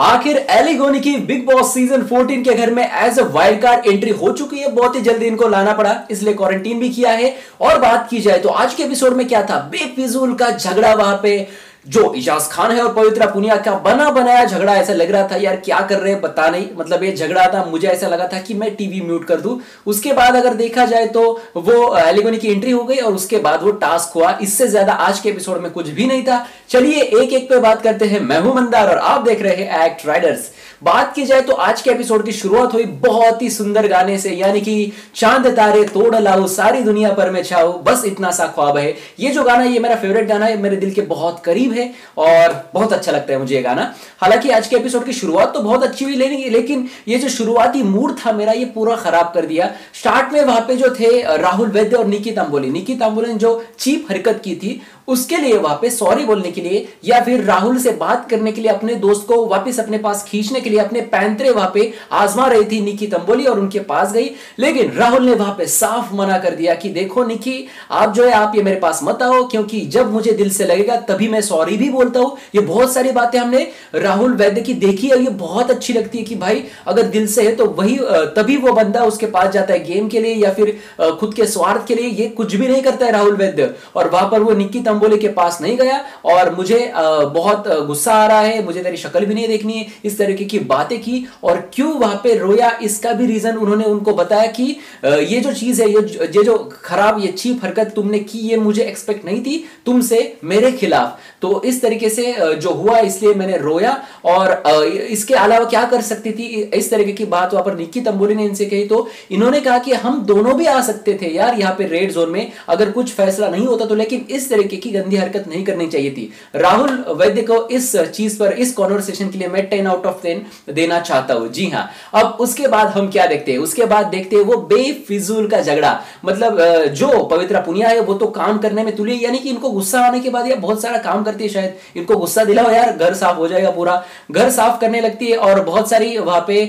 आखिर एली गोनी की बिग बॉस सीजन 14 के घर में as a wild card entry हो चुकी है। बहुत ही जल्दी इनको लाना पड़ा, इसलिए क्वारंटीन भी किया है। और बात की जाए तो आज के एपिसोड में क्या था, बेफिजूल का झगड़ा वहां पे जो इजाज खान है और पवित्रा पुनिया का बना बनाया झगड़ा। ऐसा लग रहा था यार क्या कर रहे हैं पता नहीं, मतलब ये झगड़ा था, मुझे ऐसा लगा था कि मैं टीवी म्यूट कर दूं। उसके बाद अगर देखा जाए तो वो एली गोनी की एंट्री हो गई और उसके बाद वो टास्क हुआ। इससे ज्यादा आज के एपिसोड में कुछ भी नहीं था। चलिए एक एक पे बात करते हैं। मैं हूं मंदार और आप देख रहे हैं एक्ट राइडर्स। बात की जाए तो आज के एपिसोड की शुरुआत हुई बहुत ही सुंदर गाने से, यानी कि चांद तारे तोड़ लाओ सारी दुनिया पर मैं छाऊं बस इतना सा ख्वाब है। ये जो गाना, ये मेरा फेवरेट गाना है, मेरे दिल के बहुत करीब है और बहुत अच्छा लगता है मुझे ये गाना। हालांकि आज के एपिसोड की शुरुआत तो बहुत अच्छी हुई, लेकिन ये जो शुरुआती मूड था मेरा, ये पूरा खराब कर दिया। स्टार्ट में वहां पे जो थे राहुल वैद्य और निकी तांबोली ने जो चीप हरकत की थी उसके लिए वहां पे सॉरी बोलने के लिए या फिर राहुल से बात करने के लिए, अपने दोस्त को वापस अपने पास खींचने के लिए अपने पैंतरे वहां पे आजमा रही थी निकी तंबोली और उनके पास गई। लेकिन राहुल ने वहां पे साफ मना कर दिया कि देखो निकी, आप जो है आप ये मेरे पास मत आओ, क्योंकि जब मुझे दिल से लगेगा तभी मैं सॉरी भी बोलता हूं। ये बहुत सारी बातें हमने राहुल वैद्य की देखी है, ये बहुत अच्छी लगती है कि भाई अगर दिल से है तो वही तभी वो बंदा उसके पास जाता है गेम के लिए या फिर खुद के स्वार्थ के लिए। ये कुछ भी नहीं करता है राहुल वैद्य, और वहां पर वो निकी तंबोली के पास नहीं गया। और मुझे बहुत गुस्सा आ रहा है, मुझे तेरी शक्ल भी नहीं देखनी है, इस तरीके की बातें की। और क्यों वहां पे रोया, इसका भी रीजन उन्होंने उनको बताया कि ये जो चीज है, ये जो खराब, ये चीप हरकत तुमने की, ये मुझे एक्सपेक्ट नहीं थी तुमसे मेरे खिलाफ। तो इस तरीके से जो हुआ इसलिए मैंने रोया। और इसके अलावा क्या कर सकती थी, इस तरीके की बात वहां पर निकी तंबोली ने इनसे कही तो इन्होंने कहा कि हम दोनों भी आ सकते थे यार यहाँ पे रेड जोन में, अगर कुछ फैसला नहीं होता तो, लेकिन इस तरीके की गंदी हरकत नहीं करनी चाहिए थी। राहुल वैद्य को इस चीज पर, इस कॉन्वर्सेशन के लिए मैं 10 आउट ऑफ 10 देना चाहता हूं। जी हां। अब उसके बाद हम क्या देखते हैं, उसके बाद देखते हैं वो बेफिजूल का झगड़ा। मतलब जो पवित्रा पुनिया है वो तो काम करने में तुली, यानी कि इनको गुस्सा आने के बाद या बहुत सारा काम करती है, शायद इनको गुस्सा दिलाओ यार घर साफ हो जाएगा, पूरा घर साफ करने लगती है। और बहुत सारी वहां पे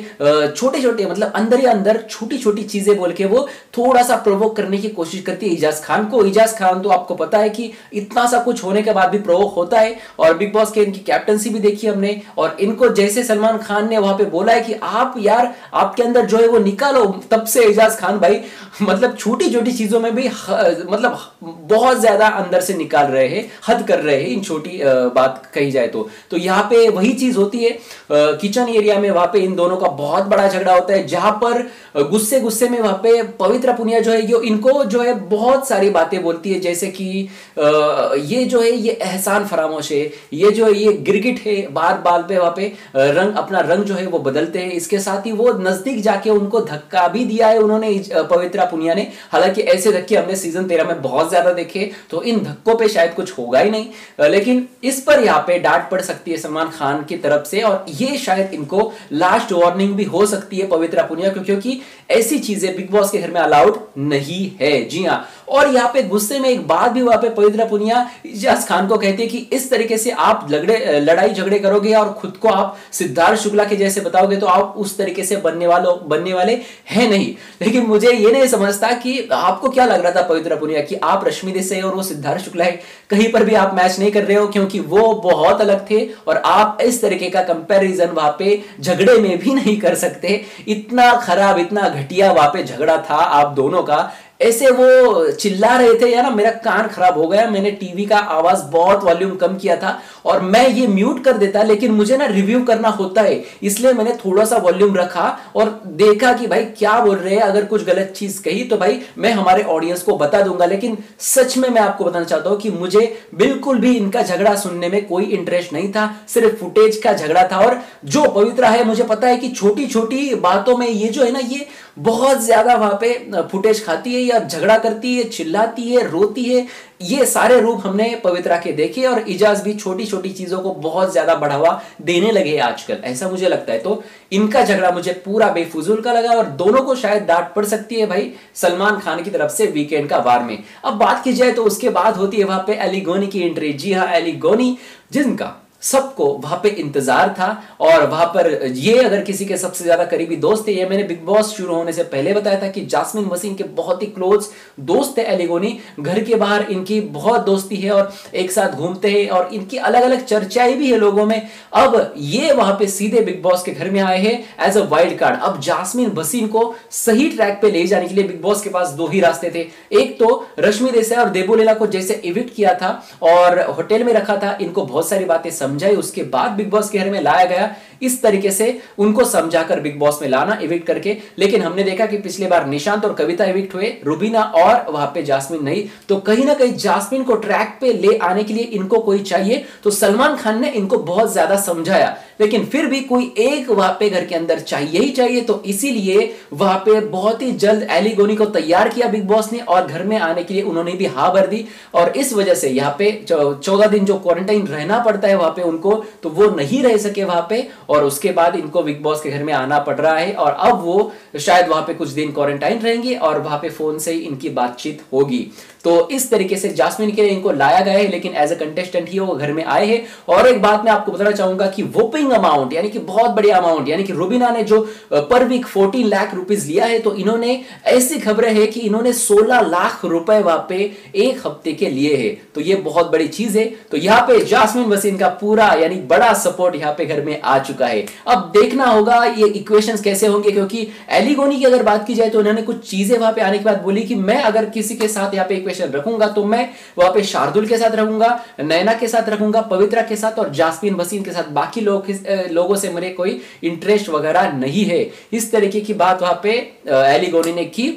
छोटे छोटे, मतलब अंदर ही अंदर छोटी छोटी चीजें बोल के वो थोड़ा सा प्रोवोक करने की कोशिश करती है इजाज खान को। इजाज खान तो आपको पता है कि इतना सा कुछ होने के बाद भी प्रोवोक होता है। और बिग बॉस के इनकी कैप्टनसी भी देखी हमने, और इनको जैसे सलमान खान ने वहां पे बोला है कि आप यार आपके अंदर जो है वो निकालो, तब से इजाज खान भाई मतलब छोटी छोटी चीजों में भी मतलब बहुत ज्यादा अंदर से निकाल रहे हैं, हद कर रहे हैं इन छोटी बात कही जाए तो यहाँ पे वही चीज होती है। किचन एरिया में वहां पे इन दोनों का बहुत बड़ा झगड़ा होता है, जहां पर गुस्से गुस्से में वहां पे पवित्रा पुनिया जो है इनको जो है बहुत सारी बातें बोलती है, जैसे कि ये जो है ये एहसान फरामोश है, ये जो है ये गिरगिट है, बार बार पे वहां पे अपना रंग जो है वो बदलते हैं। इसके साथ ही वो नजदीक जाके उनको धक्का भी दिया है उन्होंने, पवित्रा पुनिया ने। हालांकि ऐसे धक्के हमने सीजन 13 में बहुत ज्यादा देखे, तो इन धक्कों पे शायद कुछ होगा ही नहीं, लेकिन इस पर यहाँ पे डांट पड़ सकती है सलमान खान की तरफ से। और ये शायद इनको लास्ट वार्निंग भी हो सकती है पवित्रा पुनिया को, क्योंकि ऐसी चीजें बिग बॉस के घर में अलाउड नहीं है। जी हाँ। और यहाँ पे गुस्से में एक बात भी वहां पे पवित्रा पुनिया इजाज खान को कहती है कि इस तरीके से आप लड़ाई झगड़े करोगे और खुद को आप सिद्धार्थ शुक्ला के जैसे बताओगे तो आप उस तरीके से बनने वाले हैं नहीं। लेकिन मुझे ये नहीं समझता कि आपको क्या लग रहा था पवित्रा पुनिया कि आप रश्मि देसाई और वो सिद्धार्थ शुक्ला है, कहीं पर भी आप मैच नहीं कर रहे हो, क्योंकि वो बहुत अलग थे और आप इस तरीके का कंपैरिजन वहां पे झगड़े में भी नहीं कर सकते। इतना खराब, इतना घटिया वहां पे झगड़ा था आप दोनों का। ऐसे वो चिल्ला रहे थे यार, मेरा कान खराब हो गया। मैंने टीवी का आवाज बहुत वॉल्यूम कम किया था और मैं ये म्यूट कर देता, लेकिन मुझे ना रिव्यू करना होता है, इसलिए मैंने थोड़ा सा वॉल्यूम रखा और देखा कि भाई क्या बोल रहे हैं। अगर कुछ गलत चीज कही तो भाई मैं हमारे ऑडियंस को बता दूंगा, लेकिन सच में मैं आपको बताना चाहता हूं कि मुझे बिल्कुल भी इनका झगड़ा सुनने में कोई इंटरेस्ट नहीं था, सिर्फ फुटेज का झगड़ा था। और जो पवित्रा है, मुझे पता है कि छोटी छोटी बातों में ये जो है ना, ये बहुत ज्यादा वहां पे फुटेज खाती है या झगड़ा करती है, चिल्लाती है, रोती है। ये सारे रूप हमने पवित्रा के देखे और इजाज भी छोटी छोटी चीजों को बहुत ज्यादा बढ़ावा देने लगे आजकल, ऐसा मुझे लगता है। तो इनका झगड़ा मुझे पूरा बेफुजूल का लगा और दोनों को शायद डांट पड़ सकती है भाई सलमान खान की तरफ से वीकेंड का वार में। अब बात की जाए तो उसके बाद होती है वहां पे एली गोनी की एंट्री। जी हाँ, एली गोनी जिनका सबको वहां पे इंतजार था। और वहां पर ये अगर किसी के सबसे ज्यादा करीबी दोस्त थे, ये मैंने बिग बॉस शुरू होने से पहले बताया था कि जास्मिन वसीम के बहुत ही क्लोज दोस्त है एलिगोनी। घर के बाहर इनकी बहुत दोस्ती है और एक साथ घूमते हैं और इनकी अलग अलग चर्चाएं भी है लोगों में। अब ये वहां पे सीधे बिग बॉस के घर में आए हैं एज अ वाइल्ड कार्ड। अब जास्मिन वसीम को सही ट्रैक पे ले जाने के लिए बिग बॉस के पास दो ही रास्ते थे। एक तो रश्मि देसाई और देबू लेला को जैसे इविक्ट किया था और होटल में रखा था, इनको बहुत सारी बातें समझाई, उसके बाद बिग बॉस के घर में लाया गया। इस तरीके से उनको समझाकर बिग बॉस में लाना इविक्ट करके। लेकिन हमने देखा कि पिछले बार निशांत और कविता इविक्ट हुए, रुबीना और वहां पे जास्मिन नहीं। तो कहीं ना कहीं जास्मिन को ट्रैक पे ले आने के लिए इनको कोई चाहिए। तो सलमान खान ने इनको बहुत ज्यादा समझाया, लेकिन फिर भी कोई एक वहां पे घर के अंदर चाहिए ही चाहिए। तो इसीलिए वहां पे बहुत ही जल्द एलिगोनी को तैयार किया बिग बॉस ने और घर में आने के लिए उन्होंने भी हाँ भर दी। और इस वजह से यहाँ पे 14 दिन जो क्वारंटाइन रहना पड़ता है वहां पे उनको, तो वो नहीं रह सके वहां पे और उसके बाद इनको बिग बॉस के घर में आना पड़ रहा है। और अब वो शायद वहां पे कुछ दिन क्वारंटाइन रहेंगे और वहां पे फोन से ही इनकी बातचीत होगी। तो इस तरीके से जास्मिन के लिए इनको लाया गया है, लेकिन एज अ कंटेस्टेंट ही वो घर में आए हैं। और एक बात मैं आपको बताना चाहूंगा कि वोपिंग अमाउंट यानी कि बहुत बड़ी अमाउंट, यानी कि रुबीना ने जो पर वीक 14 लाख रुपीस लिया है, तो इन्होंने ऐसी खबरें हैं कि इन्होंने 16 लाख रुपए वहां पे एक हफ्ते के लिए है। तो ये बहुत बड़ी चीज है। तो यहाँ पे जास्मिन वसीम का पूरा यानी बड़ा सपोर्ट यहाँ पे घर में आ चुका है। अब देखना होगा ये इक्वेशंस कैसे होंगे, क्योंकि एलिगोनी की अगर बात की जाए तो उन्होंने कुछ चीजें वहां पे आने के बाद बोली कि मैं अगर किसी के साथ यहाँ पे इक्वेशन रखूंगा तो मैं वहां पे शार्दुल के साथ रखूंगा, नैना के साथ रखूंगा, पवित्रा के साथ और जास्मिन वसीम के साथ। बाकी लोगों से मेरे कोई इंटरेस्ट वगैरह नहीं है। इस तरीके की बात वहां पे एलिगोनी ने की।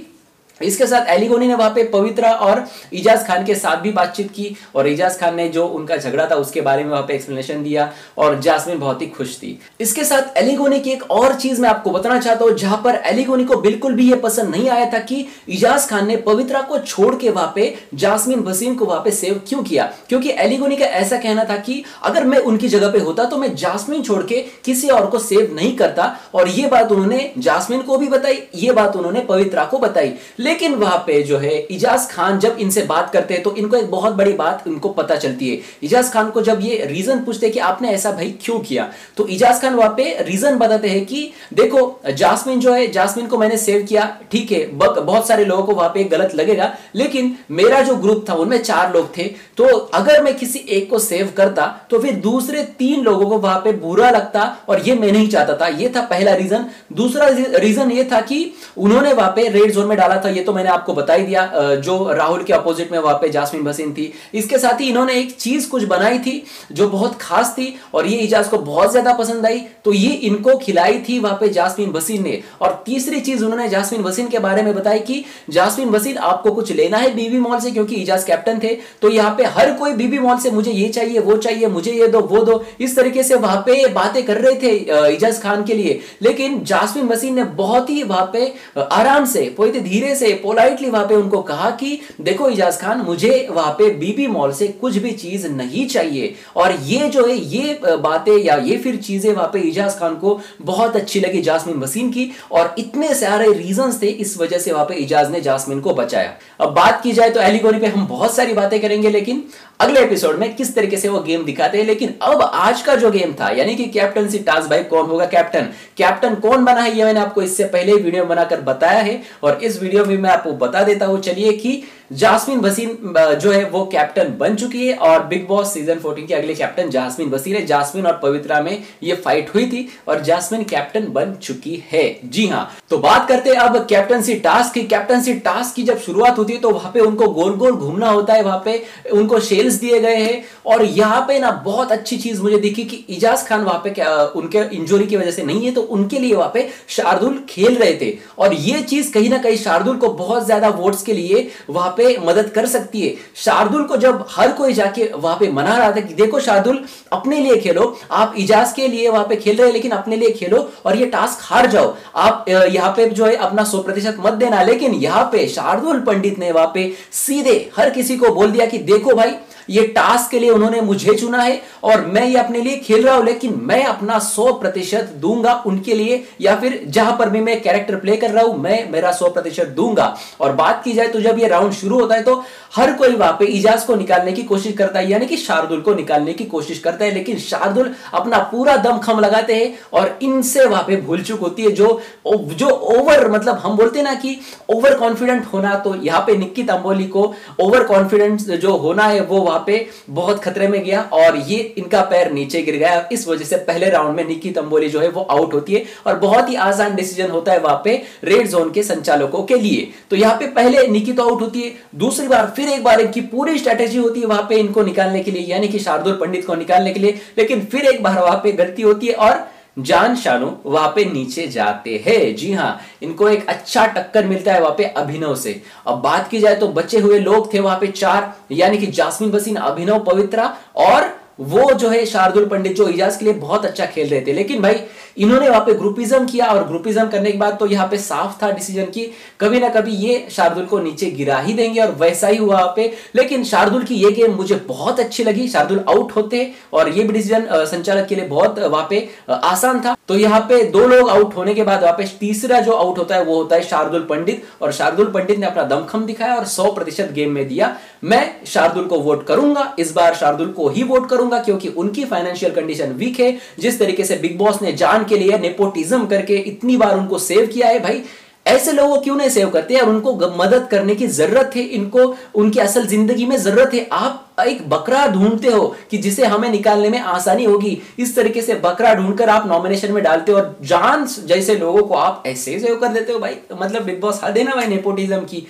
इसके साथ एलिगोनी ने वहां पे पवित्रा और इजाज खान के साथ भी बातचीत की और इजाज खान ने जो उनका झगड़ा था उसके बारे में वहां पे एक्सप्लेनेशन दिया और जास्मिन बहुत ही खुश थी। इसके साथ एलिगोनी की एक और चीज मैं आपको बताना चाहता हूं, जहां पर एलिगोनी को बिल्कुल भी ये पसंद नहीं आया था कि इजाज खान ने पवित्रा को छोड़ के वहां पे जास्मिन वसीम को वहां पे सेव क्यों किया। क्योंकि एलिगोनी का ऐसा कहना था कि अगर मैं उनकी जगह पे होता तो मैं जास्मिन छोड़ के किसी और को सेव नहीं करता। और ये बात उन्होंने जास्मिन को भी बताई, ये बात उन्होंने पवित्रा को बताई। लेकिन वहां पे जो है इजाज खान जब इनसे बात करते हैं तो इनको एक बहुत बड़ी बात इनको पता चलती है। इजाज खान को जब ये रीजन पूछते हैं कि आपने ऐसा भाई क्यों किया, तो इजाज खान वहां पे रीजन बताते हैं कि देखो जास्मिन जो है, जास्मिन को मैंने सेव किया, ठीक है, बहुत सारे लोगों को वहां पे गलत लगेगा, लेकिन मेरा जो ग्रुप था उनमें 4 लोग थे, तो अगर मैं किसी एक को सेव करता तो फिर दूसरे 3 लोगों को वहां पे बुरा लगता और ये मैं नहीं चाहता था। ये था पहला रीजन। दूसरा रीजन ये था कि उन्होंने वहां पे रेड जोन में डाला था, ये तो मैंने आपको बता ही दिया, जो राहुल के अपोजिट में वहां पे जास्मिन वसीम थी। इसके साथ ही इन्होंने एक चीज कुछ बनाई थी जो बहुत खास थी और ये इजाज को बहुत ज्यादा पसंद आई, तो ये इनको खिलाई थी वहां पे जास्मिन वसीम ने। और तीसरी चीज उन्होंने जास्मिन वसीम के बारे में बताई कि जास्मिन वसीम आपको कुछ लेना है बीबी मॉल से, क्योंकि इजाज कैप्टन थे, तो यहाँ पे हर कोई बीबी मॉल से मुझे ये चाहिए वो चाहिए, मुझे ये दो वो दो, इस तरीके से वहां पे बातें कर रहे थे इजाज खान के लिए। लेकिन जास्मिन वसीम ने बहुत ही वहां पे आराम से, बहुत ही धीरे से, पोलाइटली वहां पे उनको कहा कि देखो इजाज खान, मुझे वहां पे बीबी मॉल से कुछ भी चीज नहीं चाहिए। और ये जो है ये बातें या ये फिर चीजें वहां पे इजाज खान को बहुत अच्छी लगी जास्मिन वसीम की, और इतने सारे रीजंस थे, इस वजह से वहां पे इजाज ने जास्मिन को बचाया। अब बात की जाए तो एलिगोनी पे हम बहुत सारी बातें करेंगे, लेकिन अगले एपिसोड में किस तरीके से वो गेम दिखाते हैं। लेकिन अब आज का जो गेम था यानी कि कैप्टनसी टास्क, भाई कौन होगा कैप्टन, कैप्टन कौन बना है, ये मैंने आपको इससे पहले वीडियो बनाकर बताया है और इस वीडियो में मैं आपको बता देता हूं। चलिए कि जास्मिन वसीम जो है वो कैप्टन बन चुकी है और बिग बॉस सीजन 14 के अगले कैप्टन जास्मिन वसीम है। जास्मिन और पवित्रा में ये फाइट हुई थी और जास्मिन कैप्टन बन चुकी है। जी हाँ, तो बात करते हैं अब कैप्टनसी टास्क की। कैप्टनसी टास्क की जब शुरुआत होती है तो वहां पे उनको गोल गोल घूमना होता है, वहां पे उनको शेल्स दिए गए हैं। और यहाँ पे ना बहुत अच्छी चीज मुझे दिखी कि इजाज खान वहां पे उनके इंजरी की वजह से नहीं है, तो उनके लिए वहां पे शार्दुल खेल रहे थे और ये चीज कहीं ना कहीं शार्दुल को बहुत ज्यादा वोट्स के लिए वहां पे मदद कर सकती है। शार्दुल को जब हर कोई जाके वहां पे मना रहा था कि देखो शार्दुल, अपने लिए खेलो, आप इजाज के लिए वहां पे खेल रहे हैं लेकिन अपने लिए खेलो और ये टास्क हार जाओ, आप यहाँ पे जो है अपना 100% मत देना। लेकिन यहाँ पे शार्दुल पंडित ने वहां पे सीधे हर किसी को बोल दिया कि देखो भाई, ये टास्क के लिए उन्होंने मुझे चुना है और मैं ये अपने लिए खेल रहा हूं, लेकिन मैं अपना 100% दूंगा उनके लिए, या फिर जहां पर भी मैं कैरेक्टर प्ले कर रहा हूं मैं मेरा 100% दूंगा। और बात की जाए तो जब ये राउंड शुरू होता है तो हर कोई वहां पे इजाज को निकालने की कोशिश करता है, यानी कि शार्दुल को निकालने की कोशिश करता है, लेकिन शार्दुल अपना पूरा दमखम लगाते हैं और इनसे वहां पे भूल चूक होती है। जो ओवर, मतलब हम बोलते हैं ना कि ओवर कॉन्फिडेंट होना, तो यहाँ पे निक्की तंबोली को ओवर कॉन्फिडेंस जो होना है वो वहां पे बहुत खतरे में गया और ये इनका पैर नीचे गिर गया। इस वजह से पहले राउंड में निक्की तंबोली जो है वो आउट होती है और बहुत ही आसान डिसीजन होता है वहां पे रेड जोन के संचालकों के लिए। तो यहाँ पे पहले निक्की तो आउट होती है, दूसरी बार फिर एक बार इनकी पूरी स्ट्रेटेजी होती है वहां पे इनको निकालने के लिए, यानी कि शार्दुल पंडित को निकालने के लिए, लेकिन फिर एक बार वहां पे गलती होती है और जान शानू वहां पे नीचे जाते हैं। जी हां, इनको एक अच्छा टक्कर मिलता है वहां पे अभिनव से। अब बात की जाए तो बचे हुए लोग थे वहां पे 4, यानी कि जास्मिन भसीन, अभिनव पवित्रा और वो जो है शार्दुल पंडित, जो इजाज के लिए बहुत अच्छा खेल रहे थे। लेकिन भाई इन्होंने वहां पे ग्रुपिज्म किया और ग्रुपिज्म करने के बाद तो यहाँ पे साफ था डिसीजन की कभी ना कभी ये शार्दुल को नीचे गिरा ही देंगे और वैसा ही हुआ वहां पे। लेकिन शार्दुल की ये गेम मुझे बहुत अच्छी लगी, शार्दुल आउट होते और ये भी डिसीजन संचालक के लिए बहुत वहां पे आसान था। तो यहाँ पे 2 लोग आउट होने के बाद वहां पे तीसरा जो आउट होता है वो होता है शार्दुल पंडित, और शार्दुल पंडित ने अपना दमखम दिखाया और 100% गेम में दिया। मैं शार्दुल को वोट करूंगा, इस बार शार्दुल को ही वोट करूंगा क्योंकि उनकी फाइनेंशियल कंडीशन वीक है। जिस तरीके से बिग बॉस ने जान के लिए नेपोटिज्म करके इतनी बार उनको सेव किया है, भाई ऐसे लोगों क्यों नहीं सेव करते और उनको मदद करने की जरूरत है, इनको उनकी असल जिंदगी में जरूरत है। आप एक बकरा ढूंढते हो कि जिसे हमें निकालने में आसानी होगी, इस तरीके से बकरा ढूंढकर आप नॉमिनेशन में डालते हो और जान जैसे लोगों को आप ऐसे सेव कर देते हो। भाई मतलब बिग बॉस हद है ना भाई नेपोटिज्म की।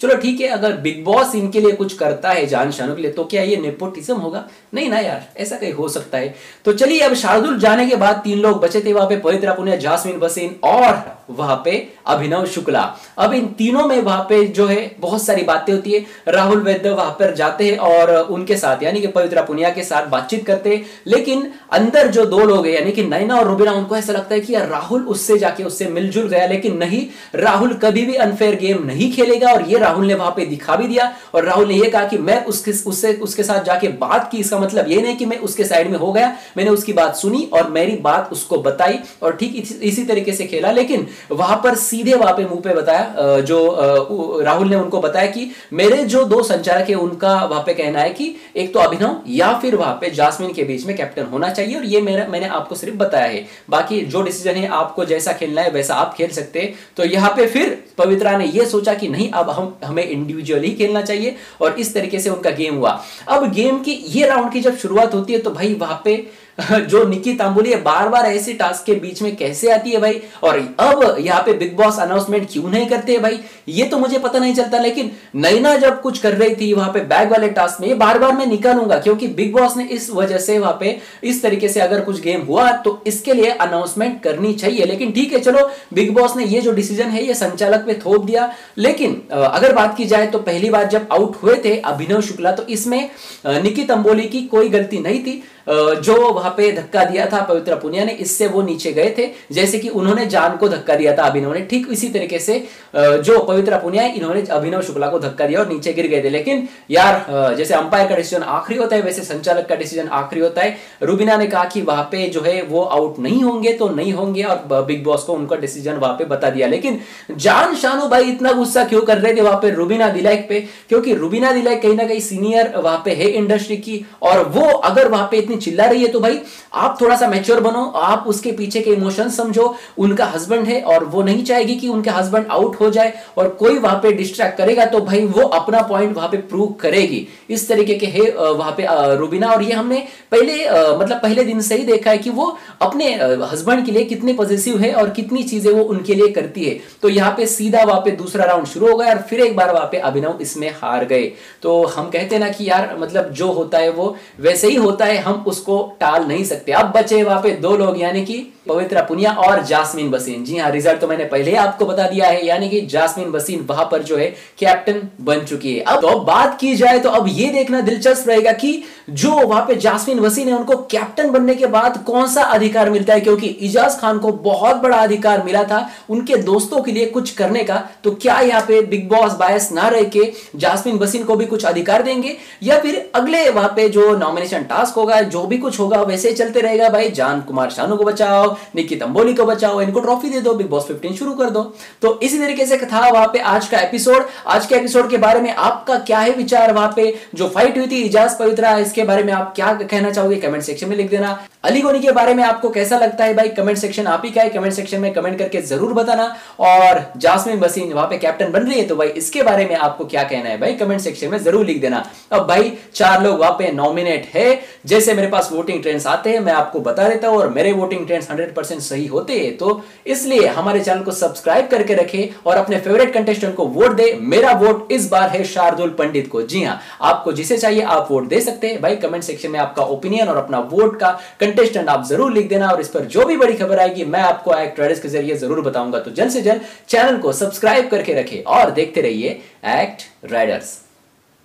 चलो ठीक है, अगर बिग बॉस इनके लिए कुछ करता है जान शानू के लिए, तो क्या ये नेपोटिज्म होगा? नहीं ना यार, ऐसा कहीं हो सकता है। तो चलिए, अब शार्दुल जाने के बाद 3 लोग बचे थे वहां पे, पवित्रा पुनिया, जास्मिन भसीन और वहां पे अभिनव शुक्ला। अब इन तीनों में वहां पे जो है बहुत सारी बातें होती है। राहुल वैद्य वहां पर जाते हैं और उनके साथ यानी कि पवित्रा पुनिया के साथ बातचीत करते हैं, लेकिन अंदर जो 2 लोग हैं यानी कि नैना और रुबीना, उनको ऐसा लगता है कि यार राहुल उससे जाके उससे मिलजुल गया, लेकिन नहीं, राहुल कभी भी अनफेयर गेम नहीं खेलेगा और ये राहुल ने वहां पे दिखा भी दिया। और राहुल ने ये कहा कि मैं उसके साथ जाके बात की, इसका मतलब ये नहीं कि मैं उसके साइड में हो गया, मैंने उसकी बात सुनी और मेरी बात उसको बताई और ठीक इसी तरीके से खेला। लेकिन वहां पर सीधे वहां पे मुंह पे बताया, जो राहुल ने उनको बताया कि मेरे जो 2 संचालक है उनका वहां पे कहना है कि एक तो अभिनव या फिर वहां पे जास्मिन के बीच में कैप्टन होना चाहिए और ये मैंने आपको सिर्फ बताया है, बाकी जो डिसीजन है आपको जैसा खेलना है वैसा आप खेल सकते हैं। तो यहाँ पे फिर पवित्रा ने ये सोचा कि नहीं, अब हमें इंडिविजुअली खेलना चाहिए और इस तरीके से उनका गेम हुआ। अब गेम की ये राउंड की जब शुरुआत होती है तो भाई वहां पे जो निक्की तांबुली है बार बार ऐसे टास्क के बीच में कैसे आती है भाई, और अब यहाँ पे बिग बॉस अनाउंसमेंट क्यों नहीं करते भाई, ये तो मुझे पता नहीं चलता। लेकिन नैना जब कुछ कर रही थी वहां पे बैग वाले टास्क में, ये बार बार मैं निकालूंगा क्योंकि बिग बॉस ने इस वजह से वहां पे इस तरीके से अगर कुछ गेम हुआ तो इसके लिए अनाउंसमेंट करनी चाहिए। लेकिन ठीक है, चलो बिग बॉस ने ये जो डिसीजन है ये संचालक पे थोप दिया। लेकिन अगर बात की जाए तो पहली बार जब आउट हुए थे अभिनव शुक्ला, तो इसमें निक्की तंबोली की कोई गलती नहीं थी। जो वहां पे धक्का दिया था पवित्रा पुनिया ने, इससे वो नीचे गए थे, जैसे कि उन्होंने जान को धक्का दिया था अभिनव ने, ठीक इसी तरीके से जो पवित्रा पुनिया है इन्होंने अभिनव शुक्ला को धक्का दिया और नीचे गिर गए थे। लेकिन यार जैसे अंपायर का डिसीजन आखिरी होता है वैसे संचालक का डिसीजन आखिरी होता है। रुबीना ने कहा कि वहां पे जो है वो आउट नहीं होंगे तो नहीं होंगे और बिग बॉस को उनका डिसीजन वहां पे बता दिया। लेकिन जान शानू भाई इतना गुस्सा क्यों कर रहे थे वहां पे रुबीना दिलाइक पे, क्योंकि रुबीना दिलाइक कहीं ना कहीं सीनियर वहां पे है इंडस्ट्री की, और वो अगर वहां पे इतनी चिल्ला रही है तो भाई आप थोड़ा सा मैच्योर बनो, आप उसके पीछे के इमोशन समझो। उनका हस्बैंड है और वो नहीं चाहेगी कि उनके हस्बैंड आउट हो जाए और कोई वहां पे डिस्ट्रैक्ट करेगा तो भाई वो अपना पॉइंट वहां पे प्रूव करेगी। इस तरीके के है वहां पे रुबीना, और ये हमने पहले दिन से ही देखा है कि वो अपने हस्बैंड के लिए कितने पॉजिटिव है और कितनी चीजें वो उनके लिए करती है। तो यहाँ पे सीधा वहां पे दूसरा राउंड शुरू हो गया और फिर एक बार वहां पे अभिनव इसमें हार गए। तो हम कहते हैं ना कि यार मतलब जो होता है वो वैसे ही होता है, हम उसको टाल नहीं सकते। अब बचे वहां पे 2 लोग यानी कि पवित्रा पुनिया और जास्मिन भसीन। जी हाँ, रिजल्ट तो मैंने पहले ही आपको बता दिया है, यानी कि जास्मिन भसीन वहां पर जो है कैप्टन बन चुकी है। अब तो बात की जाए तो अब ये देखना दिलचस्प रहेगा कि जो वहां पे जास्मिन भसीन है उनको कैप्टन बनने के बाद कौन सा अधिकार मिलता है, क्योंकि इजाज खान को बहुत बड़ा अधिकार मिला था उनके दोस्तों के लिए कुछ करने का। तो क्या यहाँ पे बिग बॉस बायस ना रह के जास्मिन भसीन को भी कुछ अधिकार देंगे, या फिर अगले वहां पे जो नॉमिनेशन टास्क होगा जो भी कुछ होगा वैसे चलते रहेगा, भाई जान कुमार शानू को बचाओ, निक्की तंबोली को बचाओ, इनको ट्रॉफी दे दो, बिग बॉस 15 शुरू कर दो। तो इसी तरीके से था वहां पे आज का एपिसोड। आज के एपिसोड के बारे में आपका क्या है विचार? वहां पे जो फाइट हुई थी इजाज पवित्रा, इसके बारे में आप क्या कहना चाहोगे? कमेंट सेक्शन में लिख देना। अली गोनी के बारे में आपको कैसा लगता है भाई? कमेंट सेक्शन आप ही का है, कमेंट सेक्शन में कमेंट करके जरूर बताना। और जास्मिन वसीम वहां पे कैप्टन बन रही है, तो भाई इसके बारे में आपको क्या कहना है भाई? कमेंट सेक्शन में जरूर लिख देना। अब भाई 4 लोग वहां पे नॉमिनेट है। जैसे मेरे पास वोटिंग ट्रेंड्स आते हैं मैं आपको बता देता हूं, और मेरे वोटिंग ट्रेंड्स 100% सही होते हैं, तो इसलिए हमारे चैनल को सब्सक्राइब करके रखें और अपने फेवरेट कंटेस्टेंट को वोट दे। मेरा वोट इस बार है शार्दुल पंडित को। जी हां, आपको जिसे चाहिए आप वोट दे सकते हैं भाई। कमेंट सेक्शन में आपका ओपिनियन और अपना वोट का कंटेस्टेंट आप जरूर लिख देना, और इस पर जो भी बड़ी खबर आएगी मैं आपको एक्ट राइडर्स के जरिए जरूर बताऊंगा। तो जल्द से जल्द चैनल को सब्सक्राइब करके रखें और देखते रहिए एक्ट राइडर्स।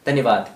धन्यवाद।